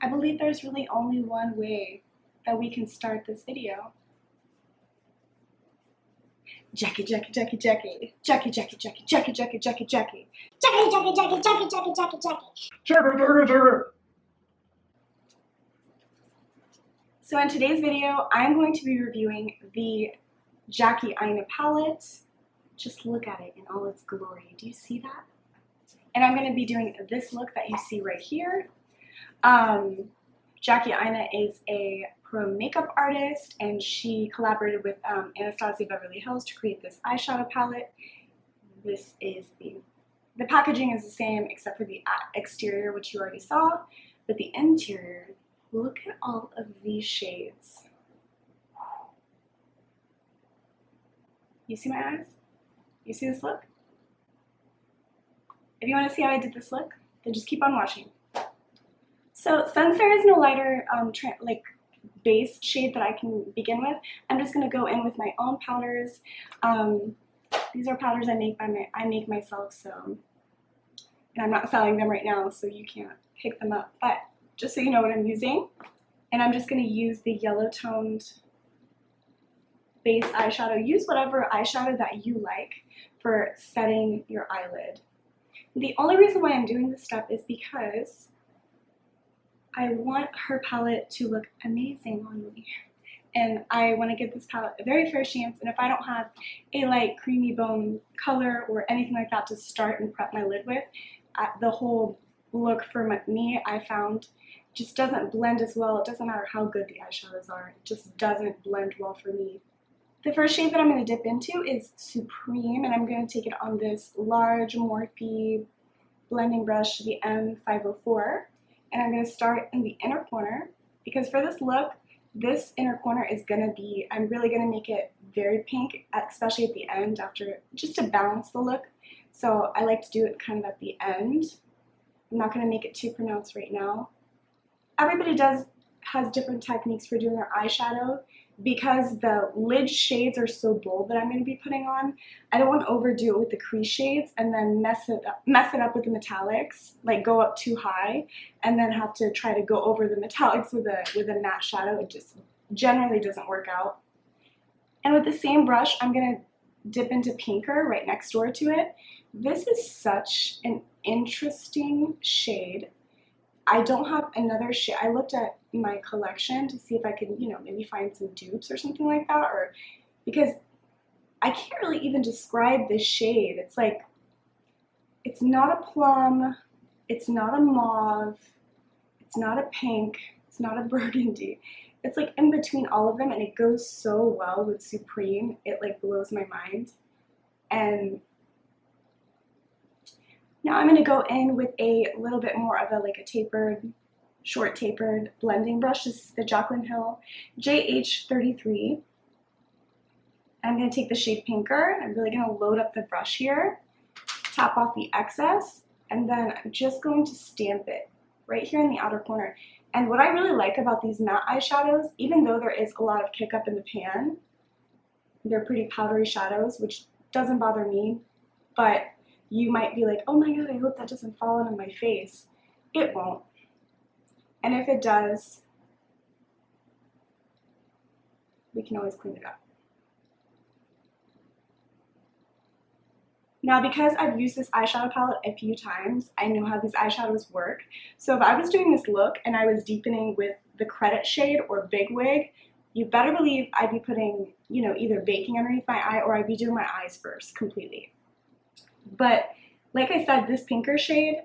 I believe there's really only one way that we can start this video. Jackie, Jackie, Jackie, Jackie, Jackie, Jackie, Jackie, Jackie, Jackie, Jackie, Jackie, Jackie, Jackie, Jackie, Jackie, Jackie, Jackie, Jackie. So in today's video, I'm going to be reviewing the Jackie Aina palette. Just look at it in all its glory. Do you see that? And I'm going to be doing this look that you see right here. Jackie Aina is a pro makeup artist, and she collaborated with Anastasia Beverly Hills to create this eyeshadow palette. This is the packaging is the same except for the exterior, which you already saw, but the interior, look at all of these shades. You see my eyes? You see this look? If you want to see how I did this look, then just keep on watching. So since there is no lighter base shade that I can begin with, I'm just going to go in with my own powders. These are powders I make myself, so, and I'm not selling them right now, so you can't pick them up, but just so you know what I'm using. And I'm just going to use the yellow toned base eyeshadow. Use whatever eyeshadow that you like for setting your eyelid. The only reason why I'm doing this step is because I want her palette to look amazing on me. And I want to give this palette a very fair chance, and if I don't have a light creamy bone color or anything like that to start and prep my lid with, the whole look for me, I found, just doesn't blend as well. It doesn't matter how good the eyeshadows are, it just doesn't blend well for me. The first shade that I'm going to dip into is Supreme, and I'm going to take it on this large Morphe blending brush, the M504, and I'm going to start in the inner corner, because for this look, this inner corner is going to be, I'm really going to make it very pink, especially at the end, after, just to balance the look. So I like to do it kind of at the end. I'm not going to make it too pronounced right now. Everybody has different techniques for doing their eyeshadow. Because the lid shades are so bold that I'm going to be putting on, I don't want to overdo it with the crease shades and then mess it up with the metallics, like go up too high, and then have to try to go over the metallics with a matte shadow. It just generally doesn't work out. And with the same brush, I'm going to dip into Pinker right next door to it. This is such an interesting shade. I don't have another shade. I looked at my collection to see if I could, maybe find some dupes or something like that, or because I can't really even describe this shade. It's like, it's not a plum, it's not a mauve, it's not a pink, it's not a burgundy. It's like in between all of them, and it goes so well with Supreme. It like blows my mind. And now I'm going to go in with a little bit more of a short tapered blending brush. This is the Jaclyn Hill JH33. I'm going to take the shade Pinker. I'm really going to load up the brush here, tap off the excess, and then I'm just going to stamp it right here in the outer corner. And what I really like about these matte eyeshadows, even though there is a lot of kick up in the pan, they're pretty powdery shadows, which doesn't bother me, but you might be like, oh my god, I hope that doesn't fall on my face. It won't. And if it does, we can always clean it up. Now, because I've used this eyeshadow palette a few times, I know how these eyeshadows work. So if I was doing this look and I was deepening with the Credit shade or Big Wig, you better believe I'd be putting, either baking underneath my eye, or I'd be doing my eyes first completely. But like I said, this Pinker shade,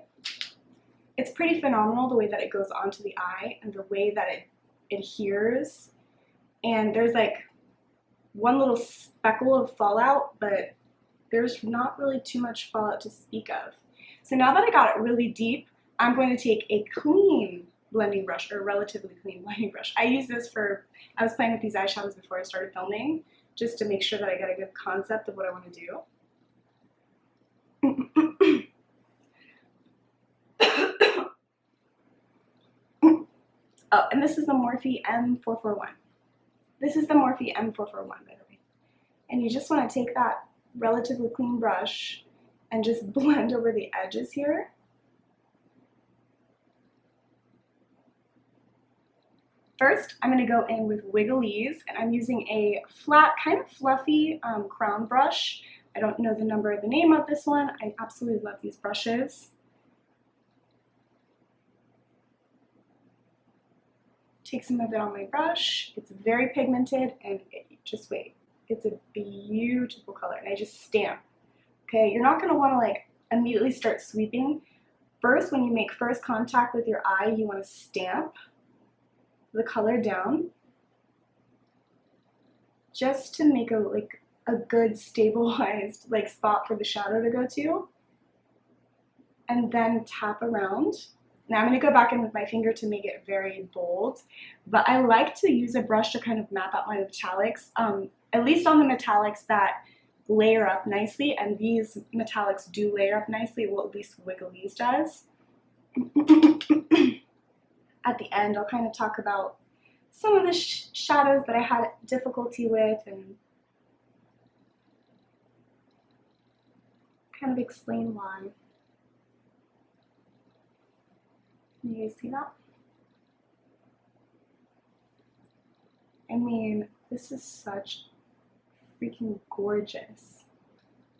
it's pretty phenomenal the way that it goes onto the eye and the way that it adheres. And there's like one little speckle of fallout, but there's not really too much fallout to speak of. So now that I got it really deep, I'm going to take a clean blending brush, or relatively clean blending brush. I use this I was playing with these eyeshadows before I started filming, just to make sure that I get a good concept of what I want to do. Oh, and this is the Morphe M441. This is the Morphe M441, by the way. And you just want to take that relatively clean brush and just blend over the edges here. First, I'm going to go in with Wigglies, and I'm using a flat, kind of fluffy crown brush. I don't know the name of this one. I absolutely love these brushes. Take some of it on my brush. It's very pigmented, and just wait. It's a beautiful color, and I just stamp. Okay, you're not going to want to like immediately start sweeping. First, when you make first contact with your eye, you want to stamp the color down just to make a good stabilized like spot for the shadow to go to, and then tap around. Now I'm going to go back in with my finger to make it very bold, but I like to use a brush to kind of map out my metallics, at least on the metallics that layer up nicely, and these metallics do layer up nicely, well, at least Wigglies does. At the end, I'll kind of talk about some of the shadows that I had difficulty with and kind of explain why. Can you guys see that? I mean, this is such freaking gorgeous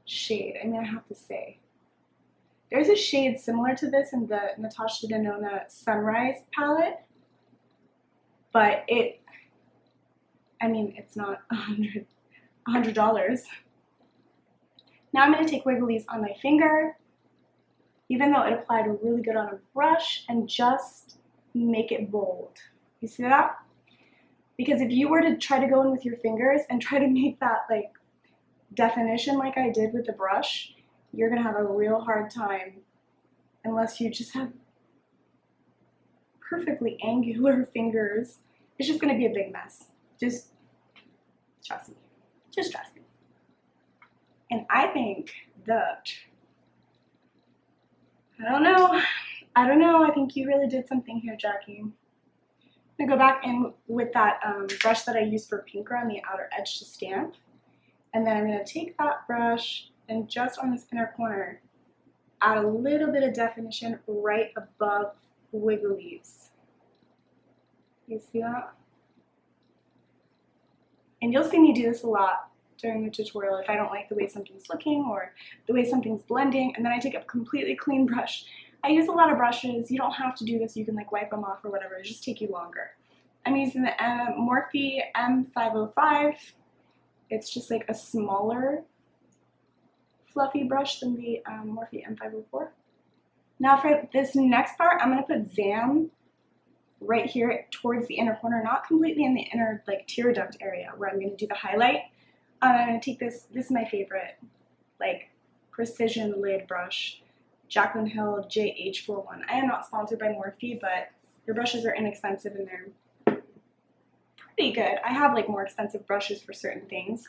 shade. I mean, I have to say. There's a shade similar to this in the NATASHA DENONA Sunrise palette, but I mean, it's not $100. Now I'm going to take Wigglies on my finger, even though it applied really good on a brush, and just make it bold. You see that? Because if you were to try to go in with your fingers and try to make that like definition like I did with the brush, you're going to have a real hard time unless you just have perfectly angular fingers. It's just going to be a big mess. Just trust me. Just trust me. And I think that, I don't know, I think you really did something here, Jackie. I'm going to go back in with that brush that I used for pinker on the outer edge to stamp. And then I'm going to take that brush and just on this inner corner, add a little bit of definition right above Wigglies. You see that? And you'll see me do this a lot during the tutorial if I don't like the way something's looking or the way something's blending, and then I take a completely clean brush. I use a lot of brushes. You don't have to do this. You can like wipe them off or whatever. It just take you longer. I'm using the Morphe M505. It's just like a smaller fluffy brush than the Morphe M504. Now for this next part, I'm going to put Zam right here towards the inner corner, not completely in the inner like tear duct area where I'm going to do the highlight. I'm going to take this is my favorite, like precision lid brush, Jaclyn Hill JH41. I am not sponsored by Morphe, but their brushes are inexpensive and they're pretty good. I have like more expensive brushes for certain things,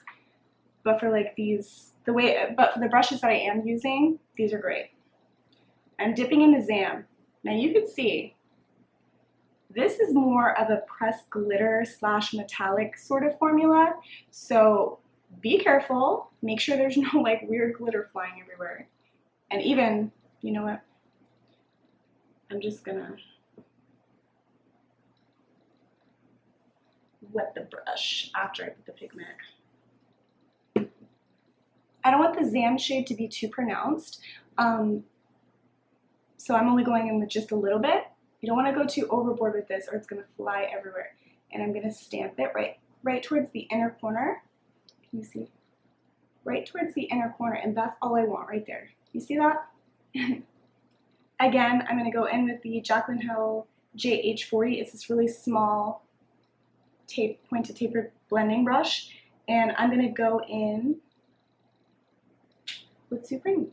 but for like these, but for the brushes that I am using, these are great. I'm dipping into Zam. Now you can see, this is more of a pressed glitter / metallic sort of formula, so be careful. Make sure there's no like weird glitter flying everywhere. And even, you know what, I'm just gonna wet the brush after I put the pigment. I don't want the Zam shade to be too pronounced, so I'm only going in with just a little bit. You don't want to go too overboard with this or it's going to fly everywhere. And I'm going to stamp it right towards the inner corner. Can you see? Right towards the inner corner, and that's all I want right there. You see that? Again, I'm going to go in with the Jaclyn Hill JH40. It's this really small pointed tapered blending brush, and I'm going to go in with Supreme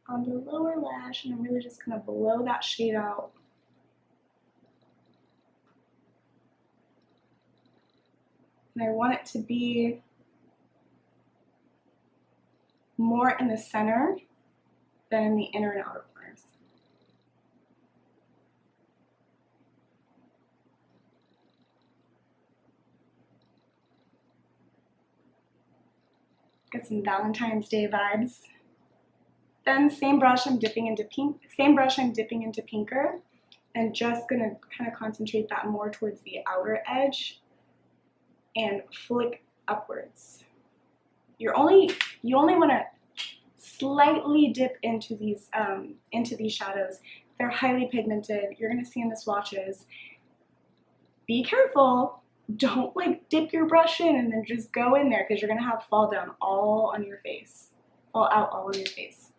on the lower lash, and I'm really just going to blow that shade out. And I want it to be more in the center than in the inner and outer corners. Get some Valentine's Day vibes. Then same brush I'm dipping into pinker, and just gonna kind of concentrate that more towards the outer edge and flick upwards. You only want to slightly dip into these shadows. They're highly pigmented. You're gonna see in the swatches. Be careful. Don't like dip your brush in and then just go in there, because you're gonna have fall down all on your face, fall out all on your face.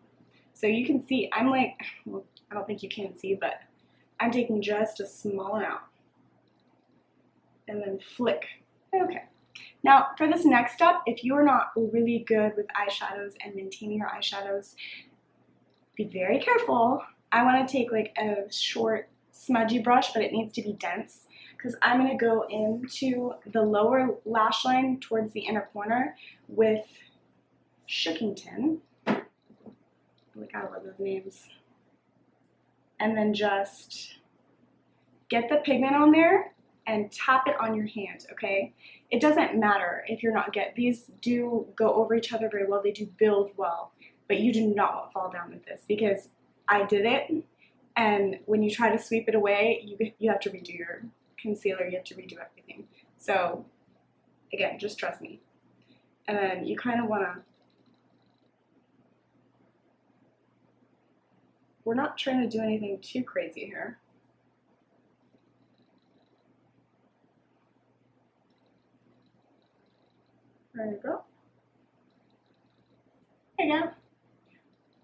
So you can see, I'm like, well, I don't think you can see, but I'm taking just a small amount and then flick. Okay. Now for this next step, if you're not really good with eyeshadows and maintaining your eyeshadows, be very careful. I want to take like a short smudgy brush, but it needs to be dense, because I'm going to go into the lower lash line towards the inner corner with Shookington. Look, I love those names. And then just get the pigment on there and tap it on your hand, okay? It doesn't matter if you're not these do go over each other very well, they do build well, but you do not want to fall down with this, because I did it, and when you try to sweep it away, you have to redo your concealer, you have to redo everything. So again, just trust me. And then you kind of want to, we're not trying to do anything too crazy here. There you go. There you go.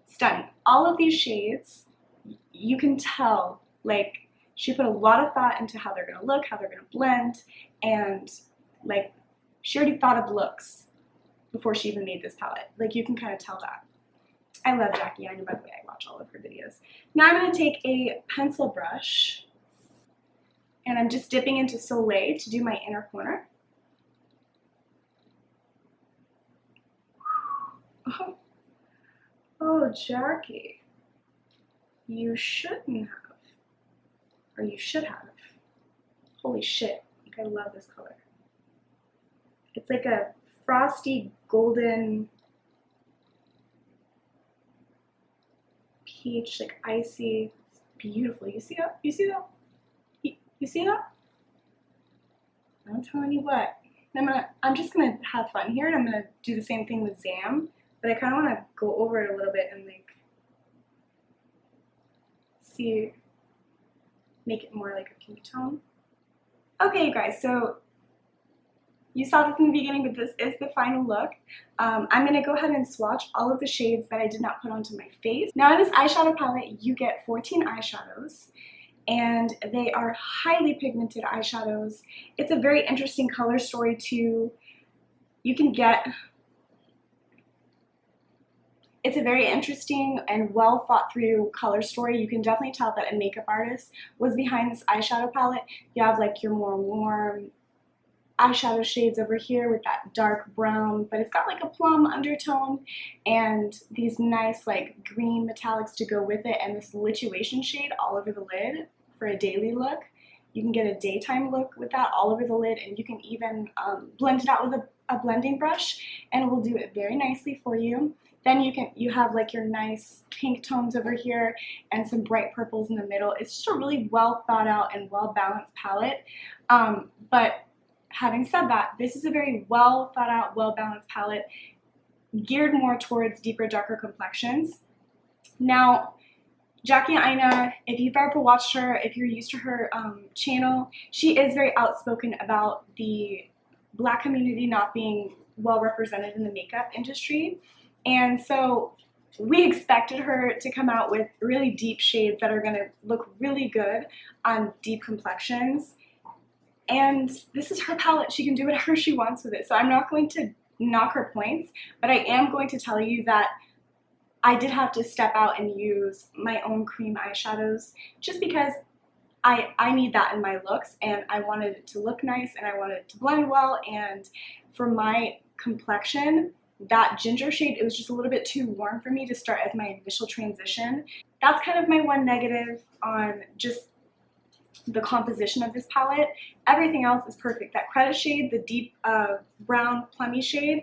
Stunning. All of these shades, you can tell, like, she put a lot of thought into how they're going to look, how they're going to blend, and, like, she already thought of looks before she even made this palette. Like, you can kind of tell that. I love Jackie Aina, by the way. I watch all of her videos. Now I'm going to take a pencil brush, and I'm just dipping into Soleil to do my inner corner. Oh, Jackie, you shouldn't have, or you should have. Holy shit, like, I love this color. It's like a frosty golden peach, like icy. It's beautiful. You see that? You see that? You see that? I'm telling you what. I'm just gonna have fun here, and I'm gonna do the same thing with Zam, but I kind of want to go over it a little bit and like see, make it more like a pink tone. Okay, you guys, so you saw this in the beginning, but this is the final look. I'm going to go ahead and swatch all of the shades that I did not put onto my face. Now in this eyeshadow palette, you get 14 eyeshadows, and they are highly pigmented eyeshadows. It's a very interesting color story too. It's a very interesting and well thought through color story. You can definitely tell that a makeup artist was behind this eyeshadow palette. You have like your more warm eyeshadow shades over here with that dark brown, but it's got like a plum undertone, and these nice like green metallics to go with it, and this lituation shade all over the lid for a daily look. You can get a daytime look with that all over the lid, and you can even blend it out with a blending brush, and it will do it very nicely for you. Then you have like your nice pink tones over here and some bright purples in the middle. It's just a really well thought out and well balanced palette. But having said that, this is a very well thought out, well balanced palette geared more towards deeper, darker complexions. Now, Jackie Aina, if you've ever watched her, if you're used to her channel, she is very outspoken about the Black community not being well represented in the makeup industry. And so we expected her to come out with really deep shades that are going to look really good on deep complexions. And this is her palette. She can do whatever she wants with it. So I'm not going to knock her points, but I am going to tell you that I did have to step out and use my own cream eyeshadows just because I need that in my looks, and I wanted it to look nice and I wanted it to blend well. And for my complexion, that ginger shade, it was just a little bit too warm for me to start as my initial transition. That's kind of my one negative on just the composition of this palette. Everything else is perfect. That credit shade, the deep brown plummy shade,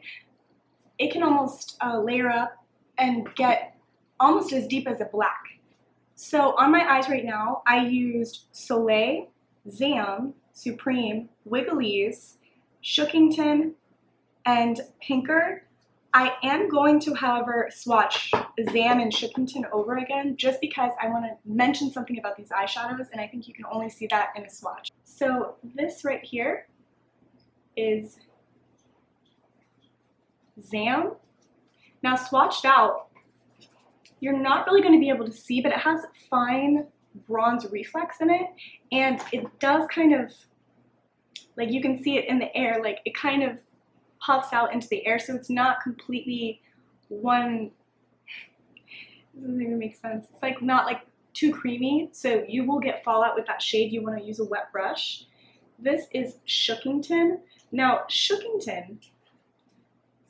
it can almost layer up and get almost as deep as a black. So on my eyes right now, I used Soleil, Zam, Supreme, Wigglies, Shookington, and Pinker. I am going to, however, swatch Zam and Shookington over again just because I want to mention something about these eyeshadows, and I think you can only see that in a swatch. So this right here is Zam. Now swatched out, you're not really going to be able to see, but it has fine bronze reflex in it, and it does kind of, like you can see it in the air, like it kind of puffs out into the air, so it's not completely one, this doesn't even make sense. It's like not like too creamy, so you will get fallout with that shade. You want to use a wet brush. This is Shookington. Now Shookington,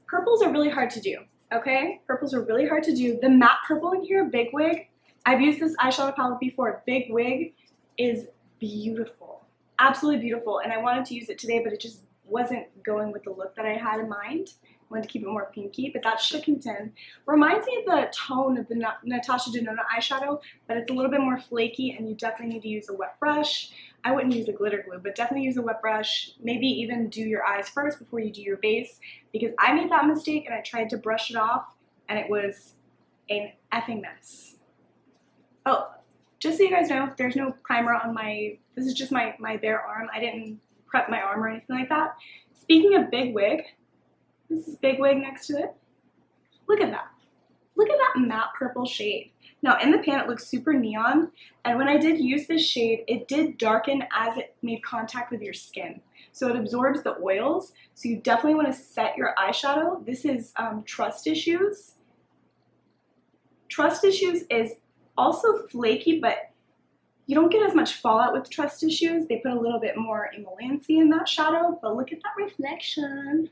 purples are really hard to do, okay? Purples are really hard to do. The matte purple in here, Big Wig, I've used this eyeshadow palette before. Big Wig is beautiful, absolutely beautiful, and I wanted to use it today, but it just wasn't going with the look that I had in mind. I wanted to keep it more pinky, but that's Shookington. Reminds me of the tone of the NATASHA DENONA eyeshadow, but it's a little bit more flaky, and you definitely need to use a wet brush. I wouldn't use a glitter glue, but definitely use a wet brush. Maybe even do your eyes first before you do your base, because I made that mistake and I tried to brush it off, and it was an effing mess. Oh, just so you guys know, there's no primer on my, this is just my bare arm. I didn't prep my arm or anything like that. Speaking of Big Wig, this is Big Wig next to it. Look at that. Look at that matte purple shade. Now in the pan it looks super neon, and when I did use this shade, it did darken as it made contact with your skin. So it absorbs the oils, so you definitely want to set your eyeshadow. This is Trust Issues. Trust Issues is also flaky, but you don't get as much fallout with Trust Issues. They put a little bit more emolliency in that shadow, but look at that reflection.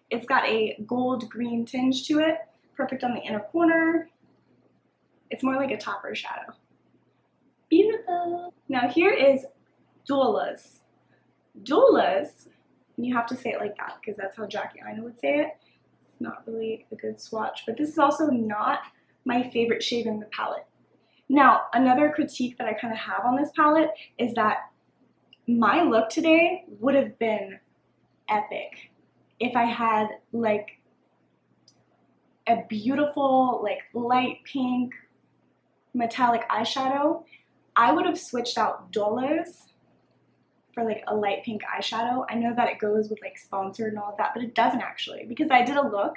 It's got a gold green tinge to it, perfect on the inner corner. It's more like a topper shadow. Beautiful. Now here is Doulas. Doulas, and you have to say it like that because that's how Jackie Aina would say it. It's not really a good swatch, but this is also not my favorite shade in the palette. Now, another critique that I kind of have on this palette is that my look today would have been epic if I had like a beautiful like light pink metallic eyeshadow. I would have switched out Doulas for like a light pink eyeshadow. I know that it goes with like Sponsored and all of that, but it doesn't actually, because I did a look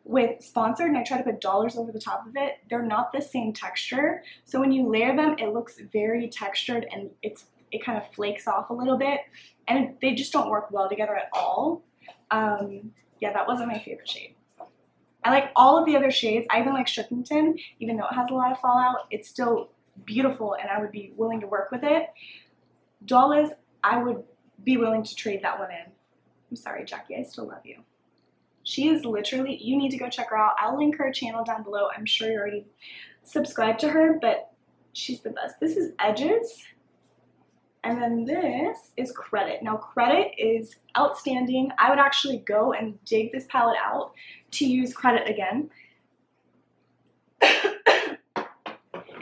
with Sponsored and I try to put dollars over the top of it. They're not the same texture, so when you layer them it looks very textured and it kind of flakes off a little bit, and they just don't work well together at all. Yeah, that wasn't my favorite shade. I like all of the other shades. I even like Shookington, even though it has a lot of fallout. It's still beautiful and I would be willing to work with it. Doulas, I would be willing to trade that one in. I'm sorry, Jackie, I still love you. She is literally, you need to go check her out. I'll link her channel down below. I'm sure you're already subscribed to her, but she's the best. This is Edges, and then this is Credit. Now Credit is outstanding. I would actually go and dig this palette out to use Credit again.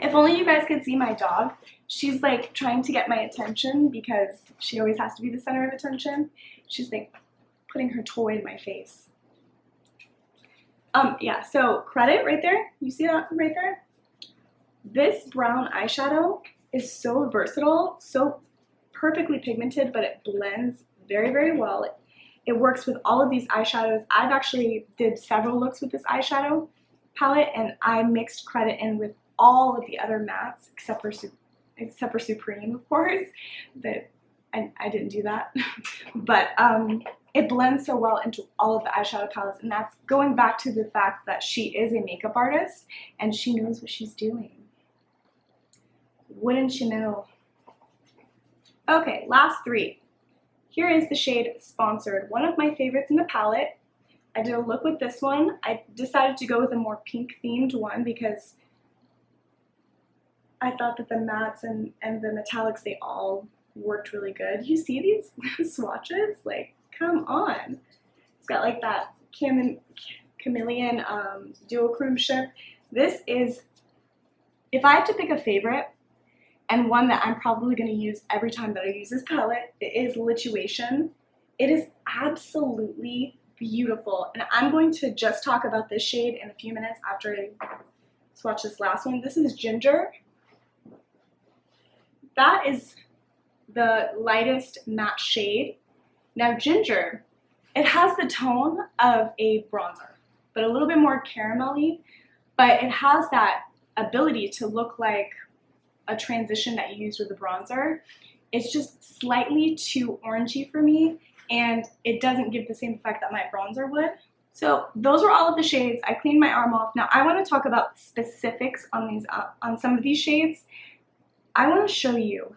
If only you guys could see my dog. She's like trying to get my attention because she always has to be the center of attention. She's like putting her toy in my face. Yeah, so Credit right there, you see that right there? This brown eyeshadow is so versatile, so perfectly pigmented, but it blends very, very well. It works with all of these eyeshadows. I've actually did several looks with this eyeshadow palette, and I mixed Credit in with all of the other mattes, except for Supreme, of course. But I didn't do that. But it blends so well into all of the eyeshadow palettes, and that's going back to the fact that she is a makeup artist and she knows what she's doing. Wouldn't you know? Okay, last three. Here is the shade Sponsored, one of my favorites in the palette. I did a look with this one. I decided to go with a more pink themed one because I thought that the mattes and the metallics, they all worked really good. You see these swatches? Like, come on. It's got like that chameleon duochrome shift. This is if I have to pick a favorite, and one that I'm probably going to use every time that I use this palette, it is Lituation. It is absolutely beautiful, and I'm going to just talk about this shade in a few minutes after I swatch this last one. This is Ginger. That is the lightest matte shade. Now Ginger, it has the tone of a bronzer, but a little bit more caramelly, but it has that ability to look like a transition that you use with a bronzer. It's just slightly too orangey for me, and it doesn't give the same effect that my bronzer would. So those are all of the shades. I cleaned my arm off. Now I want to talk about specifics on these on some of these shades. I want to show you.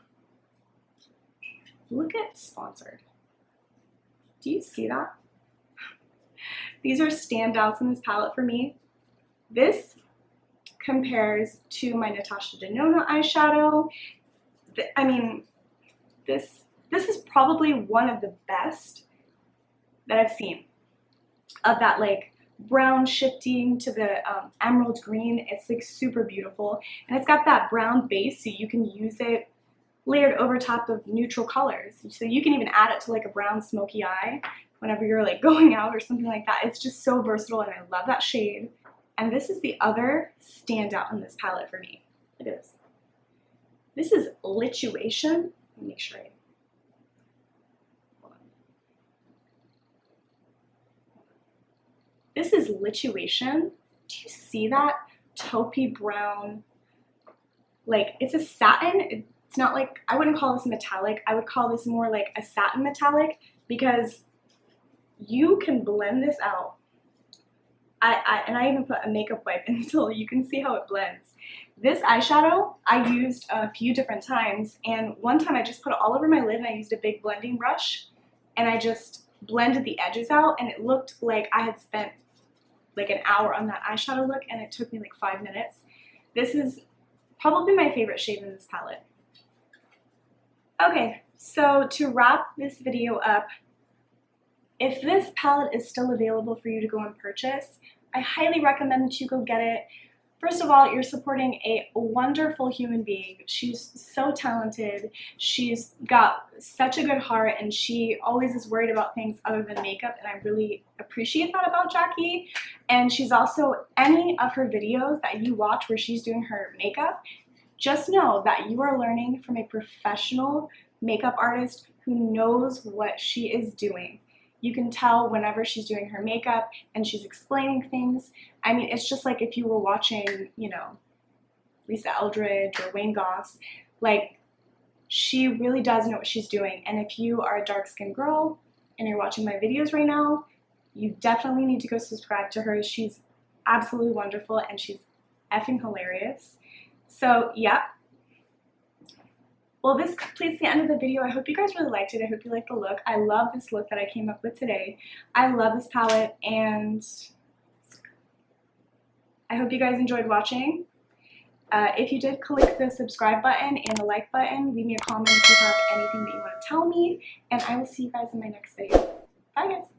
Look at Sponsored. Do you see that? These are standouts in this palette for me. This compares to my NATASHA DENONA eyeshadow. I mean, this is probably one of the best that I've seen. Of that like brown shifting to the emerald green. It's like super beautiful, and it's got that brown base, so you can use it layered over top of neutral colors. So you can even add it to like a brown smoky eye whenever you're like going out or something like that. It's just so versatile, and I love that shade. And this is the other standout in this palette for me. It is. This is Lituation. Let me make sure This is Lituation. Do you see that taupey brown? Like, it's a satin. It's not like, I wouldn't call this metallic. I would call this more like a satin metallic, because you can blend this out. And I even put a makeup wipe in so you can see how it blends. This eyeshadow I used a few different times, and one time I just put it all over my lid and I used a big blending brush and I just blended the edges out, and it looked like I had spent like an hour on that eyeshadow look, and it took me like 5 minutes. This is probably my favorite shade in this palette. Okay, so to wrap this video up, if this palette is still available for you to go and purchase, I highly recommend that you go get it. First of all, you're supporting a wonderful human being. She's so talented. She's got such a good heart, and she always is worried about things other than makeup, and I really appreciate that about Jackie. And she's also, any of her videos that you watch where she's doing her makeup, just know that you are learning from a professional makeup artist who knows what she is doing. You can tell whenever she's doing her makeup and she's explaining things. I mean, it's just like if you were watching, you know, Lisa Eldridge or Wayne Goss. Like, she really does know what she's doing. And if you are a dark-skinned girl and you're watching my videos right now, you definitely need to go subscribe to her. She's absolutely wonderful, and she's effing hilarious. So, yeah. Well, this completes the end of the video. I hope you guys really liked it. I hope you liked the look. I love this look that I came up with today. I love this palette, and I hope you guys enjoyed watching. If you did, click the subscribe button and the like button. Leave me a comment if you have anything that you want to tell me, and I will see you guys in my next video. Bye, guys.